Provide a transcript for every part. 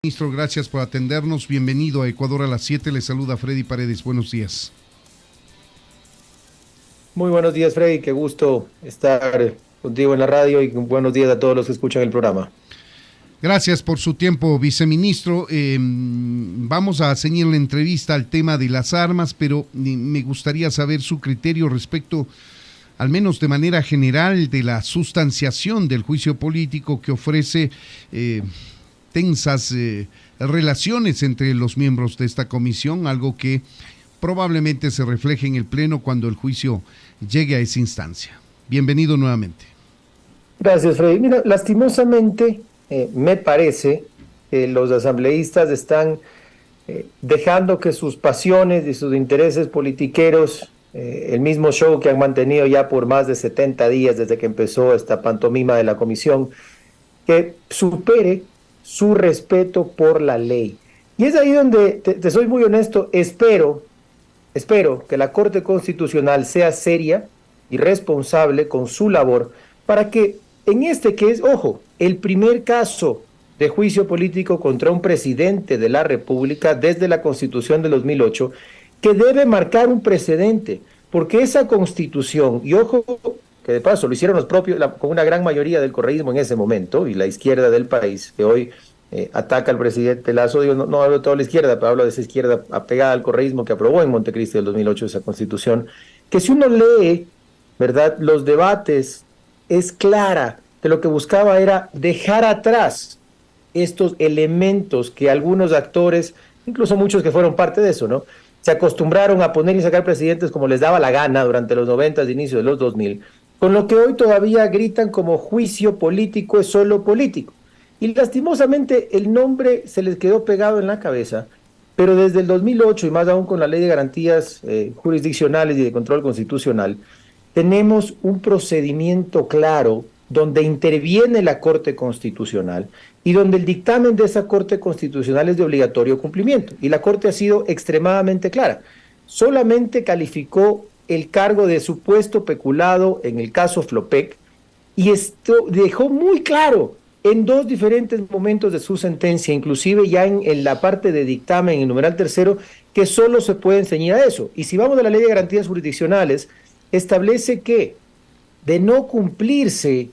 Ministro, gracias por atendernos. Bienvenido a Ecuador a las 7. Le saluda Freddy Paredes. Buenos días. Muy buenos días, Freddy. Qué gusto estar contigo en la radio y buenos días a todos los que escuchan el programa. Gracias por su tiempo, viceministro. Vamos a ceñir la entrevista al tema de las armas, pero me gustaría saber su criterio respecto, al menos de manera general, de la sustanciación del juicio político que ofrece tensas relaciones entre los miembros de esta comisión, algo que probablemente se refleje en el Pleno cuando el juicio llegue a esa instancia. Bienvenido nuevamente. Gracias, Freddy. Mira, lastimosamente me parece que los asambleístas están dejando que sus pasiones y sus intereses politiqueros, el mismo show que han mantenido ya por más de 70 días desde que empezó esta pantomima de la comisión, que supere su respeto por la ley. Y es ahí donde, te soy muy honesto, espero que la Corte Constitucional sea seria y responsable con su labor para que en este que es, ojo, el primer caso de juicio político contra un presidente de la República desde la Constitución de 2008, que debe marcar un precedente, porque esa Constitución, y ojo, que de paso lo hicieron los propios, con una gran mayoría del correísmo en ese momento, y la izquierda del país, que hoy ataca al presidente Lazo, digo, no hablo de toda la izquierda, pero hablo de esa izquierda apegada al correísmo que aprobó en Montecristi del 2008 esa Constitución, que si uno lee, ¿verdad?, los debates, es clara que lo que buscaba era dejar atrás estos elementos que algunos actores, incluso muchos que fueron parte de eso, ¿no?, se acostumbraron a poner y sacar presidentes como les daba la gana durante los 90 y inicio de los 2000, con lo que hoy todavía gritan como juicio político es solo político. Y lastimosamente el nombre se les quedó pegado en la cabeza, pero desde el 2008 y más aún con la Ley de Garantías Jurisdiccionales y de Control Constitucional, tenemos un procedimiento claro donde interviene la Corte Constitucional y donde el dictamen de esa Corte Constitucional es de obligatorio cumplimiento. Y la Corte ha sido extremadamente clara. Solamente calificó el cargo de supuesto peculado en el caso Flopec y esto dejó muy claro en dos diferentes momentos de su sentencia, inclusive ya en la parte de dictamen, en el numeral tercero, que solo se puede ceñir a eso. Y si vamos a la Ley de Garantías Jurisdiccionales, establece que de no cumplirse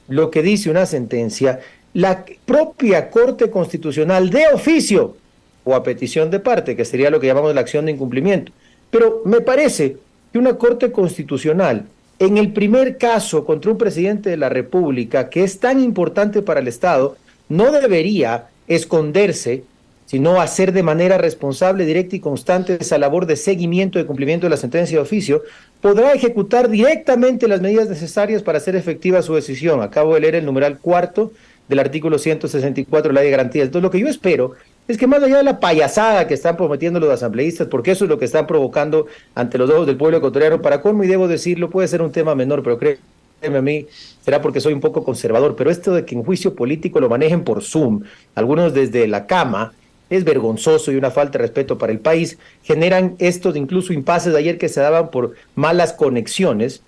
lo que dice una sentencia, la propia Corte Constitucional de oficio o a petición de parte, que sería lo que llamamos la acción de incumplimiento. Pero me parece que una Corte Constitucional, en el primer caso contra un presidente de la República, que es tan importante para el Estado, no debería esconderse, sino hacer de manera responsable, directa y constante esa labor de seguimiento y cumplimiento de la sentencia de oficio, podrá ejecutar directamente las medidas necesarias para hacer efectiva su decisión. Acabo de leer el numeral cuarto del artículo 164 de la Ley de Garantías. Entonces, lo que yo espero es que más allá de la payasada que están prometiendo los asambleístas, porque eso es lo que están provocando ante los ojos del pueblo ecuatoriano, para colmo, y debo decirlo, puede ser un tema menor, pero créeme a mí, será porque soy un poco conservador, pero esto de que en juicio político lo manejen por Zoom, algunos desde la cama, es vergonzoso y una falta de respeto para el país. Generan estos incluso impases de ayer que se daban por malas conexiones.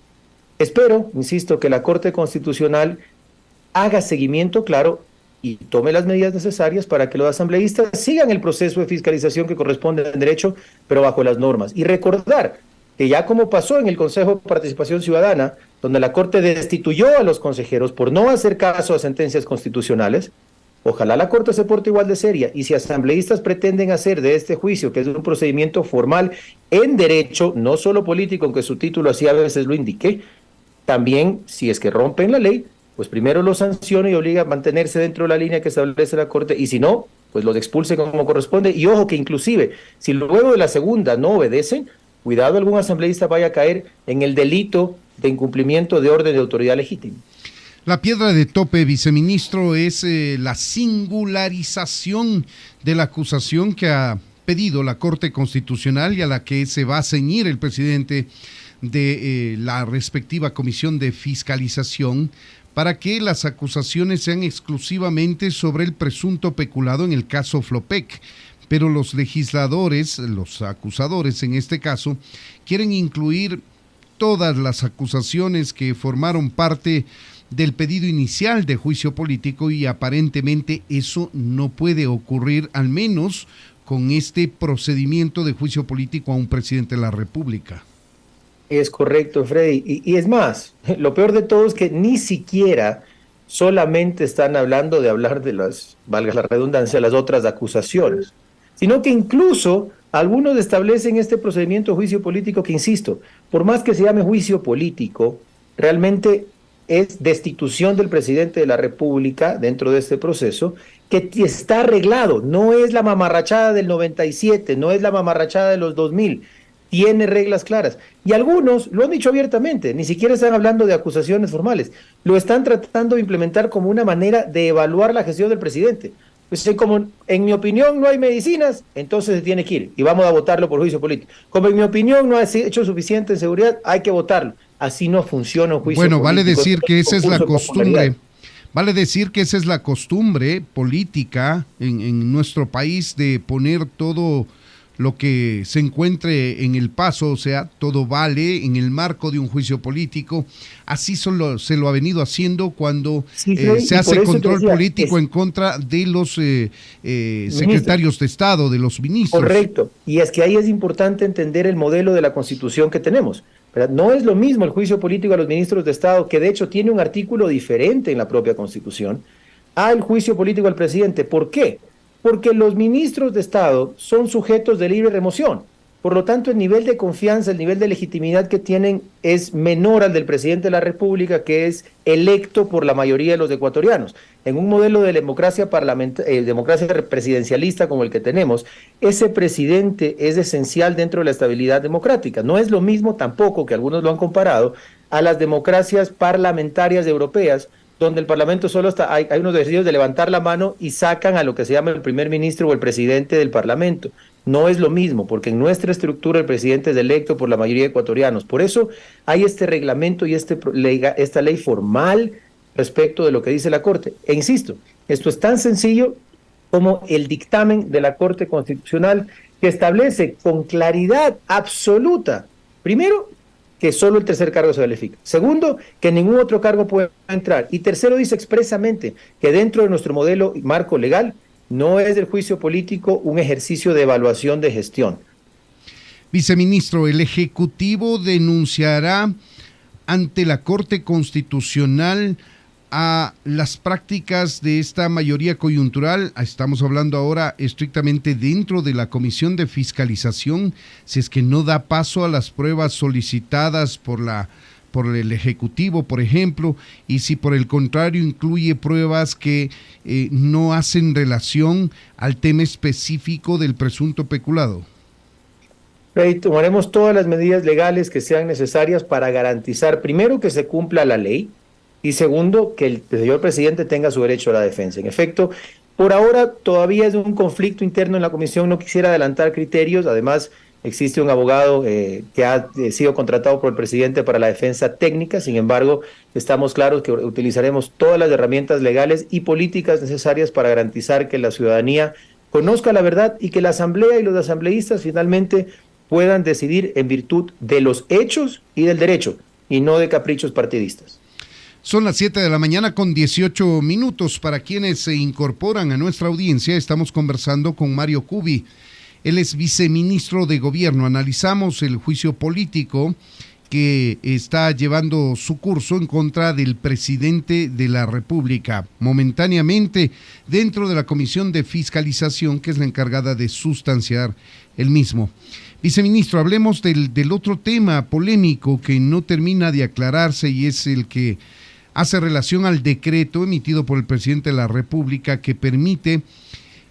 Espero, insisto, que la Corte Constitucional haga seguimiento, claro, y tome las medidas necesarias para que los asambleístas sigan el proceso de fiscalización que corresponde en derecho, pero bajo las normas. Y recordar que ya como pasó en el Consejo de Participación Ciudadana, donde la Corte destituyó a los consejeros por no hacer caso a sentencias constitucionales, ojalá la Corte se porte igual de seria, y si asambleístas pretenden hacer de este juicio, que es un procedimiento formal en derecho, no solo político, aunque su título así a veces lo indique, también, si es que rompen la ley, pues primero los sanciona y obliga a mantenerse dentro de la línea que establece la Corte, y si no, pues los expulse como corresponde. Y ojo que inclusive, si luego de la segunda no obedecen, cuidado, algún asambleísta vaya a caer en el delito de incumplimiento de orden de autoridad legítima. La piedra de tope, viceministro, es la singularización de la acusación que ha pedido la Corte Constitucional y a la que se va a ceñir el presidente de la respectiva comisión de fiscalización para que las acusaciones sean exclusivamente sobre el presunto peculado en el caso Flopec. Pero los legisladores, los acusadores en este caso, quieren incluir todas las acusaciones que formaron parte del pedido inicial de juicio político y aparentemente eso no puede ocurrir, al menos con este procedimiento de juicio político a un presidente de la República. Es correcto, Freddy. Y es más, lo peor de todo es que ni siquiera solamente están hablando de hablar de las, valga la redundancia, las otras acusaciones, sino que incluso algunos establecen este procedimiento de juicio político que, insisto, por más que se llame juicio político, realmente es destitución del presidente de la República dentro de este proceso, que está arreglado, no es la mamarrachada del 97, no es la mamarrachada de los 2000, tiene reglas claras. Y algunos lo han dicho abiertamente, ni siquiera están hablando de acusaciones formales, lo están tratando de implementar como una manera de evaluar la gestión del presidente. Pues como en mi opinión no hay medicinas, entonces se tiene que ir y vamos a votarlo por juicio político. Como en mi opinión no ha hecho suficiente en seguridad, hay que votarlo. Así no funciona un juicio político. Bueno, vale decir que esa es la costumbre. Vale decir que esa es la costumbre política en nuestro país, de poner todo lo que se encuentre en el paso, o sea, todo vale en el marco de un juicio político. Así solo se lo ha venido haciendo cuando se hace control político en contra de los secretarios de Estado, de los ministros. Correcto, y es que ahí es importante entender el modelo de la Constitución que tenemos. ¿Verdad? No es lo mismo el juicio político a los ministros de Estado, que de hecho tiene un artículo diferente en la propia Constitución, al juicio político al presidente. ¿Por qué? Porque los ministros de Estado son sujetos de libre remoción. Por lo tanto, el nivel de confianza, el nivel de legitimidad que tienen es menor al del presidente de la República, que es electo por la mayoría de los ecuatorianos. En un modelo de democracia presidencialista como el que tenemos, ese presidente es esencial dentro de la estabilidad democrática. No es lo mismo tampoco, que algunos lo han comparado, a las democracias parlamentarias europeas, donde el Parlamento solo hay unos ejercicios de levantar la mano y sacan a lo que se llama el primer ministro o el presidente del Parlamento. No es lo mismo, porque en nuestra estructura el presidente es electo por la mayoría de ecuatorianos. Por eso hay este reglamento y esta ley formal respecto de lo que dice la Corte. E insisto, esto es tan sencillo como el dictamen de la Corte Constitucional, que establece con claridad absoluta, primero, que solo el tercer cargo se califica. Segundo, que ningún otro cargo puede entrar. Y tercero, dice expresamente que dentro de nuestro modelo y marco legal no es del juicio político un ejercicio de evaluación de gestión. Viceministro, el Ejecutivo denunciará ante la Corte Constitucional a las prácticas de esta mayoría coyuntural. Estamos hablando ahora estrictamente dentro de la Comisión de Fiscalización, si es que no da paso a las pruebas solicitadas por el Ejecutivo, por ejemplo, y si por el contrario incluye pruebas que no hacen relación al tema específico del presunto peculado. Tomaremos todas las medidas legales que sean necesarias para garantizar, primero, que se cumpla la ley, y segundo, que el señor presidente tenga su derecho a la defensa. En efecto, por ahora todavía es un conflicto interno en la comisión, no quisiera adelantar criterios. Además, existe un abogado que ha sido contratado por el presidente para la defensa técnica. Sin embargo, estamos claros que utilizaremos todas las herramientas legales y políticas necesarias para garantizar que la ciudadanía conozca la verdad y que la Asamblea y los asambleístas finalmente puedan decidir en virtud de los hechos y del derecho, y no de caprichos partidistas. Son las 7 de la mañana con 18 minutos. Para quienes se incorporan a nuestra audiencia, estamos conversando con Mario Cubi. Él es viceministro de Gobierno. Analizamos el juicio político que está llevando su curso en contra del presidente de la República, momentáneamente dentro de la Comisión de Fiscalización, que es la encargada de sustanciar el mismo. Viceministro, hablemos del otro tema polémico que no termina de aclararse, y es el que hace relación al decreto emitido por el presidente de la República que permite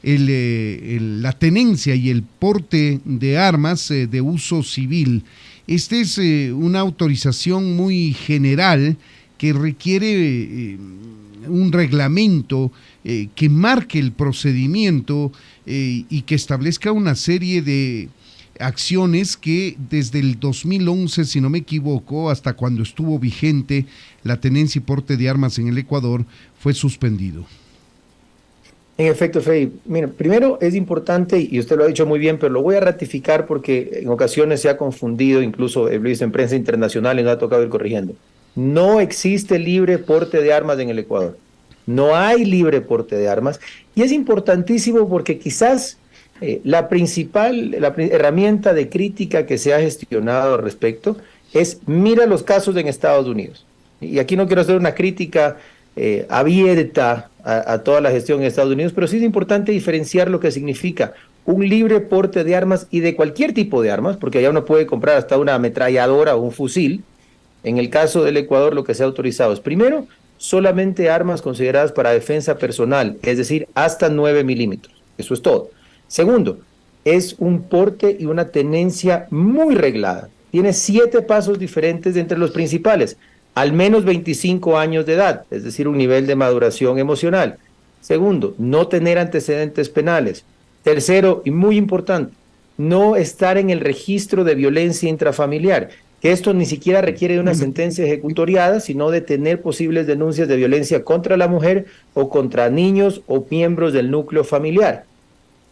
la tenencia y el porte de armas de uso civil. Esta es una autorización muy general que requiere un reglamento que marque el procedimiento y que establezca una serie de acciones que desde el 2011, si no me equivoco, hasta cuando estuvo vigente la tenencia y porte de armas en el Ecuador, fue suspendido. En efecto, Freddy, mira, primero es importante, y usted lo ha dicho muy bien, pero lo voy a ratificar porque en ocasiones se ha confundido, incluso he visto en prensa internacional y no ha tocado ir corrigiendo. no existe libre porte de armas en el Ecuador. No hay libre porte de armas. Y es importantísimo porque quizás la principal herramienta de crítica que se ha gestionado al respecto es mira los casos en Estados Unidos. Y aquí no quiero hacer una crítica abierta a toda la gestión en Estados Unidos, pero sí es importante diferenciar lo que significa un libre porte de armas y de cualquier tipo de armas, porque allá uno puede comprar hasta una ametralladora o un fusil. En el caso del Ecuador, lo que se ha autorizado es, primero, solamente armas consideradas para defensa personal, es decir, hasta 9 milímetros. Eso es todo. Segundo, es un porte y una tenencia muy reglada. Tiene 7 pasos diferentes entre los principales. Al menos 25 años de edad, es decir, un nivel de maduración emocional. Segundo, no tener antecedentes penales. Tercero, y muy importante, no estar en el registro de violencia intrafamiliar, que esto ni siquiera requiere de una sentencia ejecutoriada, sino de tener posibles denuncias de violencia contra la mujer o contra niños o miembros del núcleo familiar.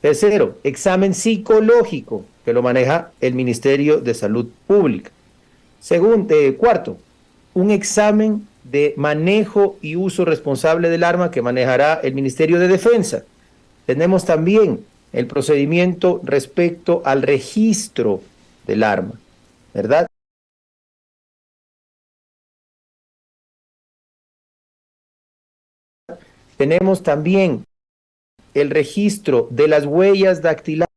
Tercero, examen psicológico, que lo maneja el Ministerio de Salud Pública. Cuarto, un examen de manejo y uso responsable del arma que manejará el Ministerio de Defensa. Tenemos también el procedimiento respecto al registro del arma, ¿verdad? Tenemos también el registro de las huellas dactilares.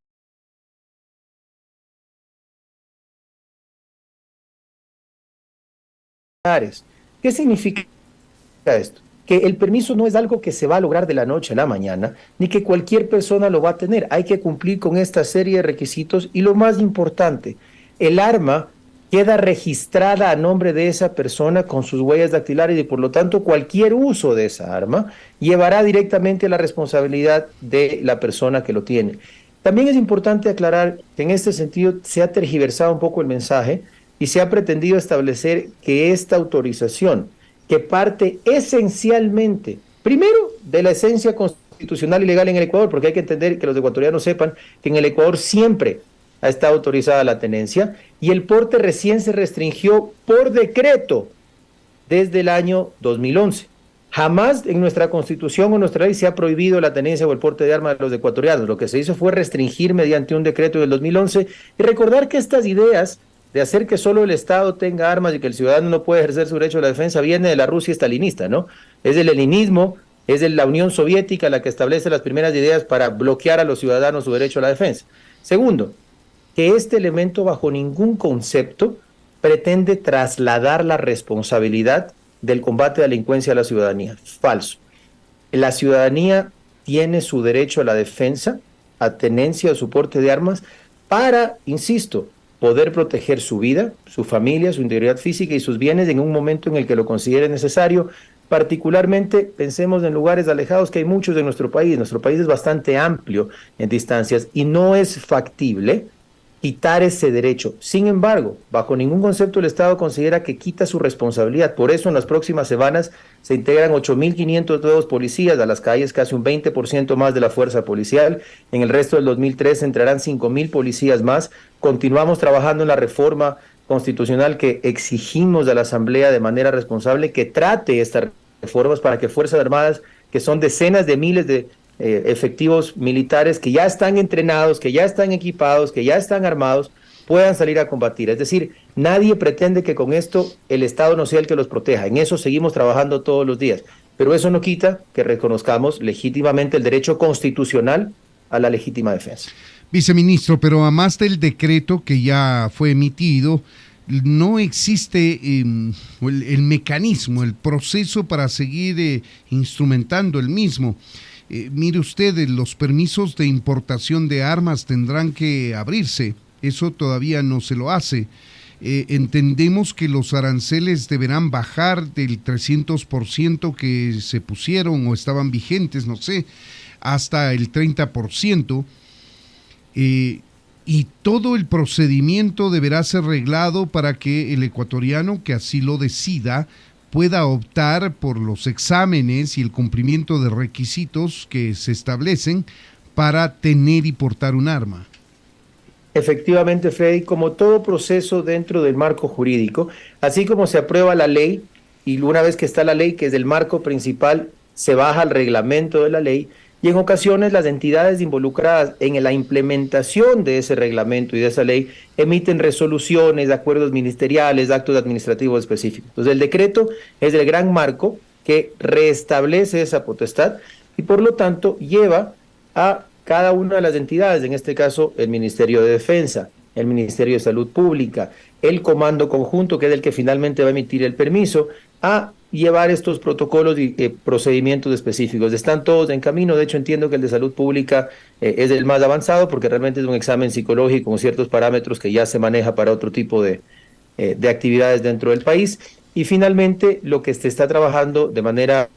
¿Qué significa esto? Que el permiso no es algo que se va a lograr de la noche a la mañana, ni que cualquier persona lo va a tener. Hay que cumplir con esta serie de requisitos y lo más importante, el arma queda registrada a nombre de esa persona con sus huellas dactilares y por lo tanto cualquier uso de esa arma llevará directamente a la responsabilidad de la persona que lo tiene. También es importante aclarar que en este sentido se ha tergiversado un poco el mensaje y se ha pretendido establecer que esta autorización, que parte esencialmente, primero, de la esencia constitucional y legal en el Ecuador, porque hay que entender que los ecuatorianos sepan que en el Ecuador siempre ha estado autorizada la tenencia y el porte recién se restringió por decreto desde el año 2011. Jamás en nuestra constitución o nuestra ley se ha prohibido la tenencia o el porte de armas de los ecuatorianos. Lo que se hizo fue restringir mediante un decreto del 2011 y recordar que estas ideas de hacer que solo el Estado tenga armas y que el ciudadano no puede ejercer su derecho a la defensa viene de la Rusia estalinista, ¿no? Es del leninismo, es de la Unión Soviética la que establece las primeras ideas para bloquear a los ciudadanos su derecho a la defensa. Segundo, que este elemento bajo ningún concepto pretende trasladar la responsabilidad del combate a la delincuencia a la ciudadanía. Falso. La ciudadanía tiene su derecho a la defensa, a tenencia o su porte de armas para, insisto, poder proteger su vida, su familia, su integridad física y sus bienes en un momento en el que lo considere necesario. Particularmente, pensemos en lugares alejados que hay muchos de nuestro país. Nuestro país es bastante amplio en distancias y no es factible quitar ese derecho. Sin embargo, bajo ningún concepto el Estado considera que quita su responsabilidad. Por eso en las próximas semanas se integran 8.500 nuevos policías a las calles, casi un 20% más de la fuerza policial. En el resto del 2013 entrarán 5.000 policías más. Continuamos trabajando en la reforma constitucional que exigimos a la Asamblea de manera responsable que trate estas reformas para que Fuerzas Armadas, que son decenas de miles de efectivos militares que ya están entrenados, que ya están equipados, que ya están armados, puedan salir a combatir. Es decir, nadie pretende que con esto el Estado no sea el que los proteja. En eso seguimos trabajando todos los días. Pero eso no quita que reconozcamos legítimamente el derecho constitucional a la legítima defensa. Viceministro, pero además del decreto que ya fue emitido, no existe el mecanismo, el proceso para seguir instrumentando el mismo. Mire usted, los permisos de importación de armas tendrán que abrirse, eso todavía no se lo hace. Entendemos que los aranceles deberán bajar del 300% que se pusieron o estaban vigentes, no sé, hasta el 30%. Y todo el procedimiento deberá ser reglado para que el ecuatoriano que así lo decida pueda optar por los exámenes y el cumplimiento de requisitos que se establecen para tener y portar un arma. Efectivamente, Freddy, como todo proceso dentro del marco jurídico, así como se aprueba la ley, y una vez que está la ley, que es el marco principal, se baja al reglamento de la ley, y en ocasiones las entidades involucradas en la implementación de ese reglamento y de esa ley emiten resoluciones, acuerdos ministeriales, actos administrativos específicos. Entonces el decreto es el gran marco que restablece esa potestad y por lo tanto lleva a cada una de las entidades, en este caso el Ministerio de Defensa, el Ministerio de Salud Pública, el Comando Conjunto, que es el que finalmente va a emitir el permiso, a llevar estos protocolos y procedimientos específicos. Están todos en camino. De hecho, entiendo que el de Salud Pública es el más avanzado porque realmente es un examen psicológico con ciertos parámetros que ya se maneja para otro tipo de actividades dentro del país. Y finalmente, lo que se está trabajando de manera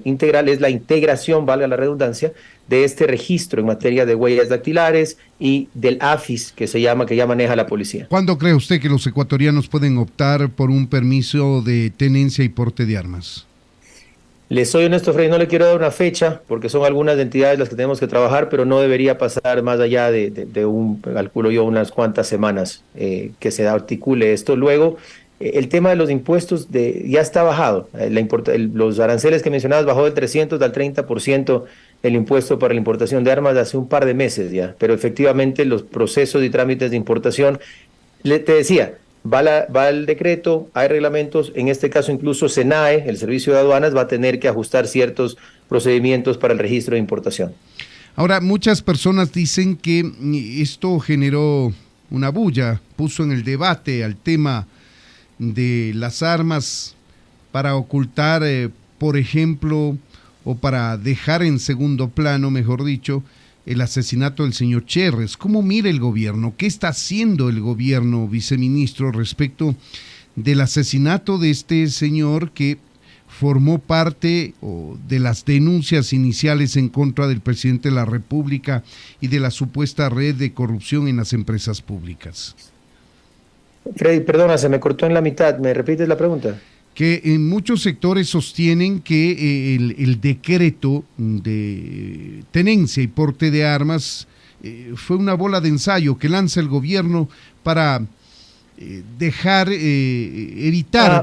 integral es la integración, valga la redundancia, de este registro en materia de huellas dactilares y del AFIS, que ya maneja la policía. ¿Cuándo cree usted que los ecuatorianos pueden optar por un permiso de tenencia y porte de armas? Les soy honesto, Freddy, no le quiero dar una fecha, porque son algunas entidades las que tenemos que trabajar, pero no debería pasar más allá de calculo yo, unas cuantas semanas que se articule esto. Luego, el tema de los impuestos ya está bajado. Los aranceles que mencionabas bajó del 300 al 30% el impuesto para la importación de armas hace un par de meses ya, pero efectivamente los procesos y trámites de importación, te decía, va el decreto, hay reglamentos, en este caso incluso SENAE, el Servicio de Aduanas, va a tener que ajustar ciertos procedimientos para el registro de importación. Ahora, muchas personas dicen que esto generó una bulla, puso en el debate al tema de las armas para ocultar, por ejemplo, o para dejar en segundo plano, mejor dicho, el asesinato del señor Cherres. ¿Cómo mira el gobierno? ¿Qué está haciendo el gobierno, viceministro, respecto del asesinato de este señor que formó parte de las denuncias iniciales en contra del presidente de la República y de la supuesta red de corrupción en las empresas públicas? Freddy, perdona, se me cortó en la mitad. ¿Me repites la pregunta? Que en muchos sectores sostienen que el decreto de tenencia y porte de armas fue una bola de ensayo que lanza el gobierno para evitar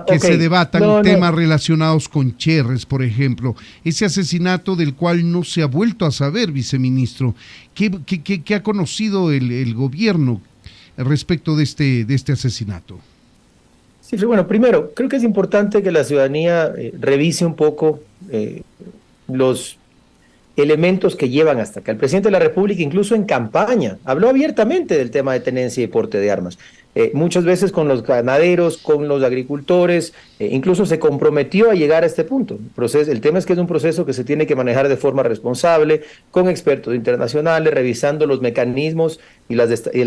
que se debatan temas relacionados con Cherres, por ejemplo. Ese asesinato del cual no se ha vuelto a saber, viceministro. ¿Qué ha conocido el gobierno respecto de este asesinato? Sí, bueno, primero, creo que es importante que la ciudadanía revise un poco los elementos que llevan hasta acá. El presidente de la República, incluso en campaña, habló abiertamente del tema de tenencia y porte de armas. Muchas veces con los ganaderos, con los agricultores, incluso se comprometió a llegar a este punto. El tema es que es un proceso que se tiene que manejar de forma responsable, con expertos internacionales, revisando los mecanismos y la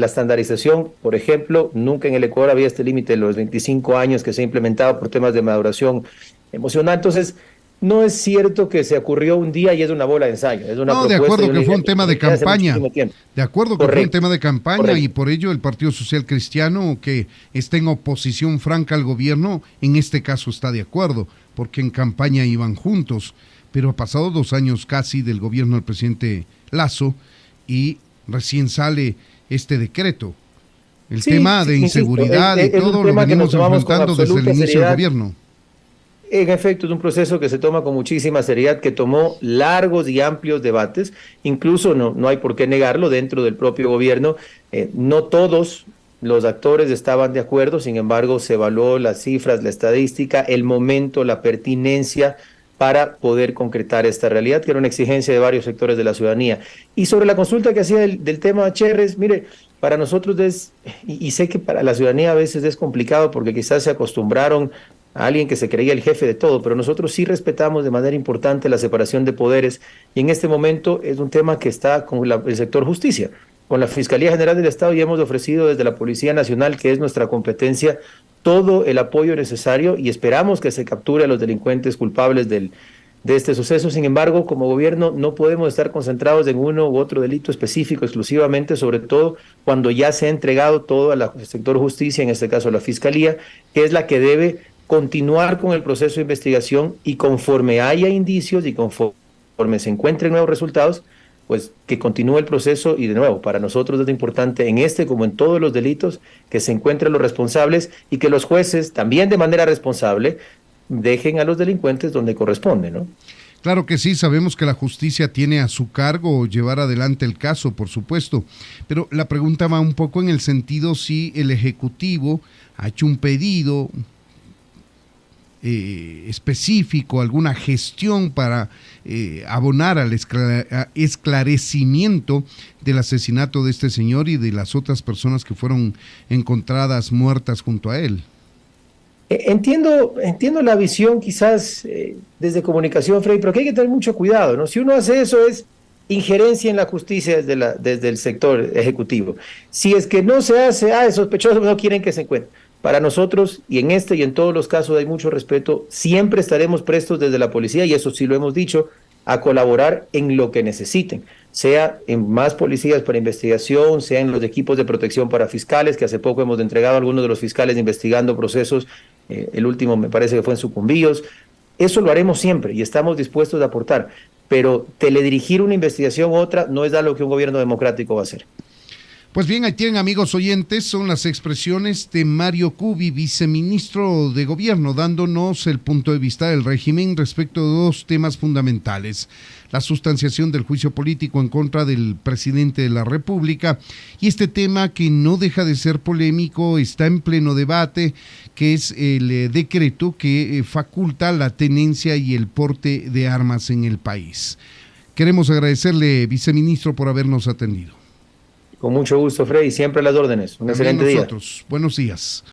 estandarización. Por ejemplo, nunca en el Ecuador había este límite de los 25 años que se ha implementado por temas de maduración emocional. Entonces, no es cierto que se ocurrió un día y es una bola de ensayo. Es una de acuerdo que fue un tema de campaña. De acuerdo que fue un tema de campaña y por ello el Partido Social Cristiano, que está en oposición franca al gobierno, en este caso está de acuerdo, porque en campaña iban juntos. Pero ha pasado 2 años casi del gobierno del presidente Lasso y recién sale este decreto. El tema de inseguridad y todo lo venimos enfrentando desde el inicio del gobierno. En efecto, es un proceso que se toma con muchísima seriedad, que tomó largos y amplios debates, incluso no hay por qué negarlo, dentro del propio gobierno, no todos los actores estaban de acuerdo, sin embargo se evaluó las cifras, la estadística, el momento, la pertinencia para poder concretar esta realidad, que era una exigencia de varios sectores de la ciudadanía. Y sobre la consulta que hacía del tema Cherres, mire, para nosotros y sé que para la ciudadanía a veces es complicado porque quizás se acostumbraron a alguien que se creía el jefe de todo, pero nosotros sí respetamos de manera importante la separación de poderes y en este momento es un tema que está con el sector justicia. Con la Fiscalía General del Estado ya hemos ofrecido desde la Policía Nacional, que es nuestra competencia, todo el apoyo necesario y esperamos que se capture a los delincuentes culpables de este suceso. Sin embargo, como gobierno no podemos estar concentrados en uno u otro delito específico exclusivamente, sobre todo cuando ya se ha entregado todo al sector justicia, en este caso a la Fiscalía, que es la que debe continuar con el proceso de investigación y conforme haya indicios y conforme se encuentren nuevos resultados, pues que continúe el proceso y de nuevo, para nosotros es importante en este como en todos los delitos que se encuentren los responsables y que los jueces también de manera responsable dejen a los delincuentes donde corresponde, ¿no? Claro que sí, sabemos que la justicia tiene a su cargo llevar adelante el caso, por supuesto, pero la pregunta va un poco en el sentido si el Ejecutivo ha hecho un pedido específico, alguna gestión para abonar al esclarecimiento del asesinato de este señor y de las otras personas que fueron encontradas muertas junto a él. Entiendo la visión quizás desde comunicación, Freddy, pero que hay que tener mucho cuidado, ¿no? Si uno hace eso es injerencia en la justicia desde el sector ejecutivo. Si es que no se hace, es sospechoso, no quieren que se encuentre. Para nosotros, y en este y en todos los casos hay mucho respeto, siempre estaremos prestos desde la policía, y eso sí lo hemos dicho, a colaborar en lo que necesiten, sea en más policías para investigación, sea en los equipos de protección para fiscales, que hace poco hemos entregado a algunos de los fiscales investigando procesos, el último me parece que fue en Sucumbíos. Eso lo haremos siempre y estamos dispuestos a aportar, pero teledirigir una investigación u otra no es algo que un gobierno democrático va a hacer. Pues bien, ahí tienen, amigos oyentes, son las expresiones de Mario Cubi, viceministro de Gobierno, dándonos el punto de vista del régimen respecto de dos temas fundamentales: la sustanciación del juicio político en contra del presidente de la República y este tema que no deja de ser polémico, está en pleno debate, que es el decreto que faculta la tenencia y el porte de armas en el país. Queremos agradecerle, viceministro, por habernos atendido. Con mucho gusto, Freddy, siempre a las órdenes. Un excelente día. Buenos días.